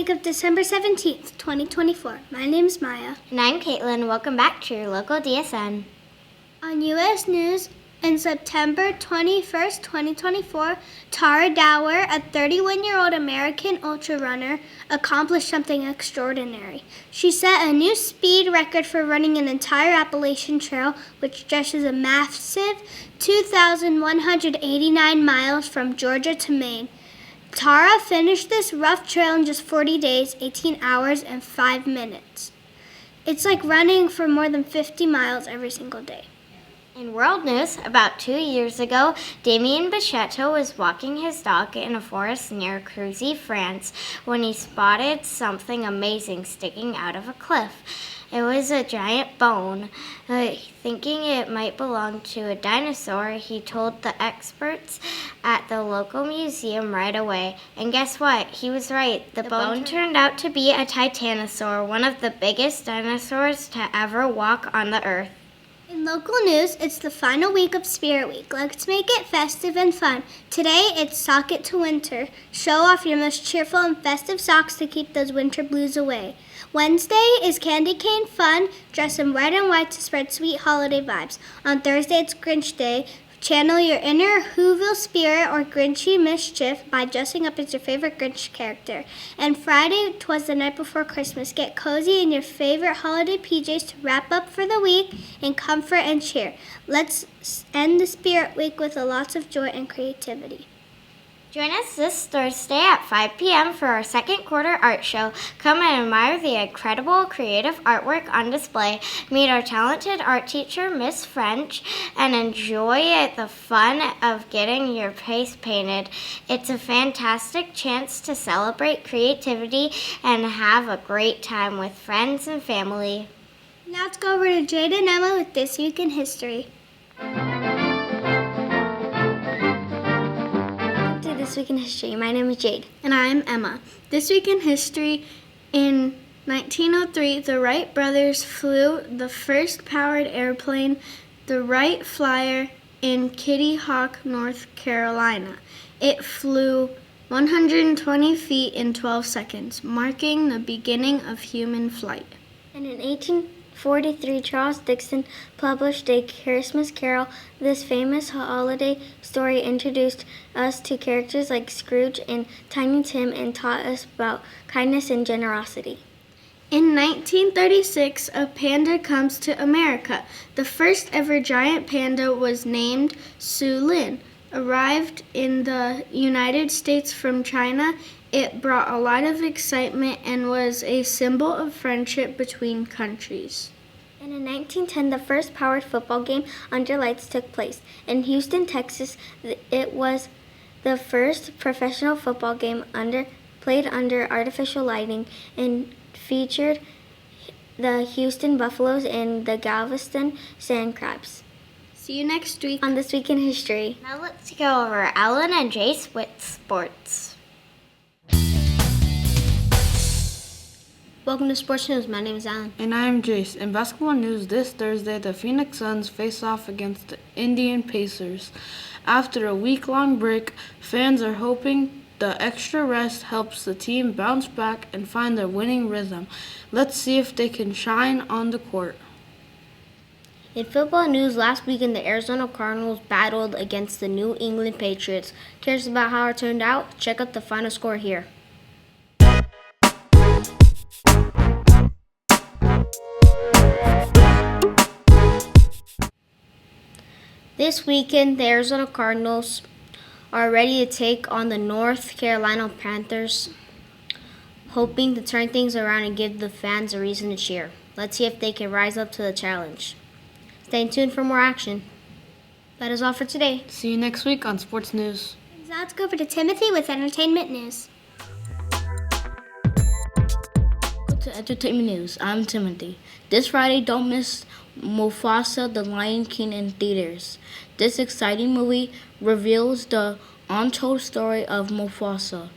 week of December 17th, 2024. My name's Maya. And I'm Caitlin. Welcome back to your local DSN. On U.S. News, in September 21st, 2024, Tara Dower, a 31-year-old American ultra runner, accomplished something extraordinary. She set a new speed record for running an entire Appalachian Trail, which stretches a massive 2,189 miles from Georgia to Maine. Tara finished this rough trail in just 40 days, 18 hours, and 5 minutes. It's like running for more than 50 miles every single day. In world news, about 2 years ago, Damien Bichetto was walking his dog in a forest near Creusy, France, when he spotted something amazing sticking out of a cliff. It was a giant bone. Thinking it might belong to a dinosaur, he told the experts at the local museum right away. And guess what? He was right. The bone turned out to be a titanosaur, one of the biggest dinosaurs to ever walk on the earth. In local news, it's the final week of Spirit Week. Let's make it festive and fun. Today, it's Sock It to Winter. Show off your most cheerful and festive socks to keep those winter blues away. Wednesday is Candy Cane Fun. Dress in red and white to spread sweet holiday vibes. On Thursday, it's Grinch Day. Channel your inner Whoville spirit or Grinchy mischief by dressing up as your favorite Grinch character. And Friday, 'twas the night before Christmas. Get cozy in your favorite holiday PJs to wrap up for the week in comfort and cheer. Let's end the Spirit Week with lots of joy and creativity. Join us this Thursday at 5 p.m. for our second quarter art show. Come and admire the incredible creative artwork on display. Meet our talented art teacher, Miss French, and enjoy the fun of getting your face painted. It's a fantastic chance to celebrate creativity and have a great time with friends and family. Now let's go over to Jade and Emma with This Week in History. This Week in History. My name is Jade. And I'm Emma. This week in history, in 1903, the Wright brothers flew the first powered airplane, the Wright Flyer, in Kitty Hawk, North Carolina. It flew 120 feet in 12 seconds, marking the beginning of human flight. And in 1843, Charles Dickens published A Christmas Carol. This famous holiday story introduced us to characters like Scrooge and Tiny Tim and taught us about kindness and generosity. In 1936, a panda comes to America. The first ever giant panda was named Su Lin. Arrived in the United States from China, it brought a lot of excitement and was a symbol of friendship between countries. And in 1910, the first powered football game under lights took place. In Houston, Texas, it was the first professional football game played under artificial lighting and featured the Houston Buffaloes and the Galveston Sand Crabs. See you next week on This Week in History. Now let's go over Alan and Jace with sports. Welcome to Sports News. My name is Alan. And I am Jace. In basketball news, this Thursday, the Phoenix Suns face off against the Indiana Pacers. After a week-long break, fans are hoping the extra rest helps the team bounce back and find their winning rhythm. Let's see if they can shine on the court. In football news, last weekend the Arizona Cardinals battled against the New England Patriots. Curious about how it turned out? Check out the final score here. This weekend, the Arizona Cardinals are ready to take on the North Carolina Panthers, hoping to turn things around and give the fans a reason to cheer. Let's see if they can rise up to the challenge. Stay tuned for more action. That is all for today. See you next week on Sports News. Now let's go over to Timothy with Entertainment News. To Entertainment News, I'm Timothy. This Friday, don't miss Mufasa: The Lion King in theaters. This exciting movie reveals the untold story of Mufasa.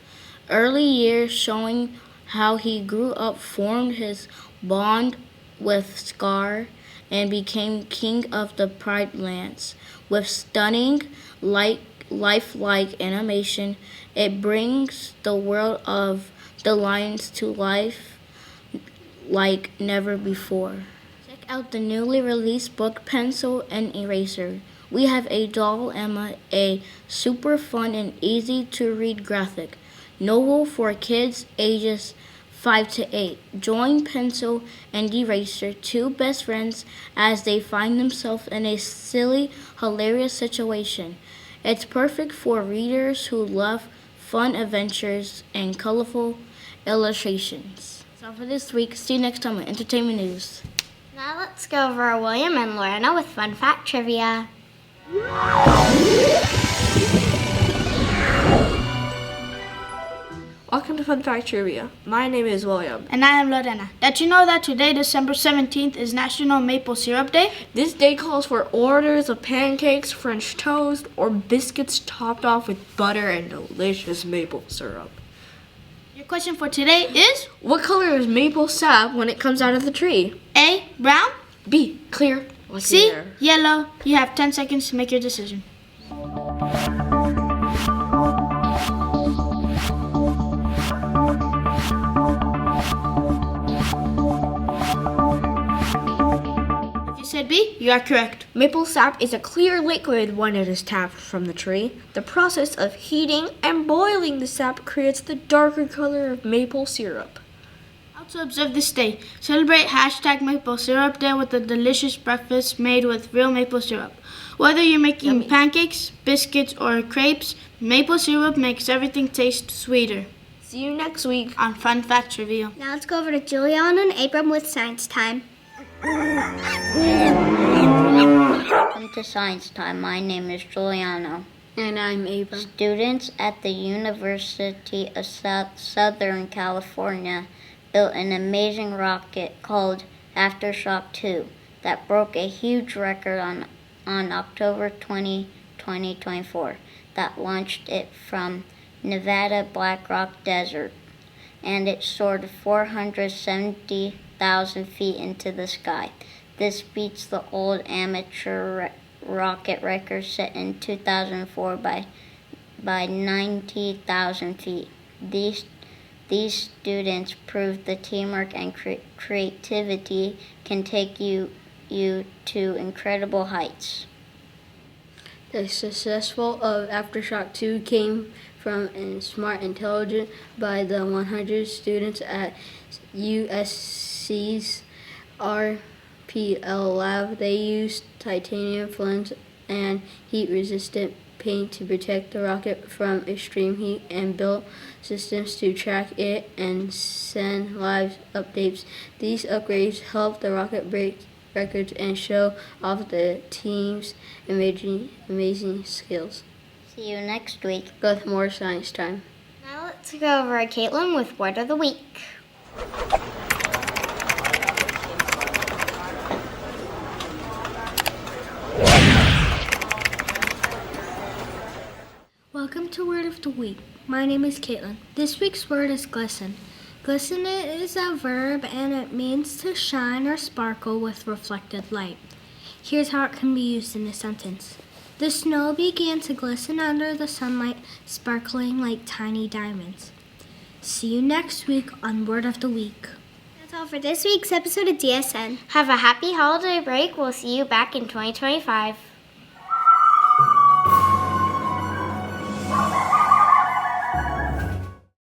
Early years showing how he grew up, formed his bond with Scar, and became king of the Pride Lands. With stunning, lifelike animation, it brings the world of the lines to life like never before. Check out the newly released book Pencil and Eraser. We have a doll Emma, a super fun and easy to read graphic novel for kids ages 5 to 8. Join Pencil and Eraser, two best friends, as they find themselves in a silly, hilarious situation. It's perfect for readers who love fun adventures and colorful illustrations. That's all for this week. See you next time on Entertainment News. Now let's go over William and Lorena with fun fact trivia. Welcome to Fun Fact Trivia. My name is William. And I am Lorena. Did you know that today, December 17th, is National Maple Syrup Day? This day calls for orders of pancakes, French toast, or biscuits topped off with butter and delicious maple syrup. Your question for today is What color is maple sap when it comes out of the tree? A, brown, B, clear. What's C, there? yellow. You have 10 seconds to make your decision. If you said B, you are correct. Maple sap is a clear liquid when it is tapped from the tree. The process of heating and boiling the sap creates the darker color of maple syrup. How to observe this day. Celebrate hashtag Maple Syrup Day with a delicious breakfast made with real maple syrup. Whether you're making pancakes, biscuits, or crepes, maple syrup makes everything taste sweeter. See you next week. On Fun Fact Trivia. Now let's go over to Juliana and Abram with Science Time. Welcome to Science Time. My name is Giuliano. And I'm Ava. Students at the University of Southern California built an amazing rocket called Aftershock 2 that broke a huge record on October 20, 2024 that launched it from Nevada Black Rock Desert, and it soared 470,000 feet into the sky. This beats the old amateur rocket record set in 2004 by 90,000 feet. These students proved the teamwork and creativity can take you to incredible heights. The successful of Aftershock 2 came from a smart intelligence by the 100 students at USC's RPL lab. They used titanium films and heat-resistant paint to protect the rocket from extreme heat and built systems to track it and send live updates. These upgrades helped the rocket break records and show off the team's amazing skills. See you next week. With more Science Time. Now let's go over Caitlin with Word of the Week. Welcome to Word of the Week. My name is Caitlin. This week's word is glisten. Glisten is a verb and it means to shine or sparkle with reflected light. Here's how it can be used in a sentence. The snow began to glisten under the sunlight, sparkling like tiny diamonds. See you next week on Word of the Week. That's all for this week's episode of DSN. Have a happy holiday break. We'll see you back in 2025.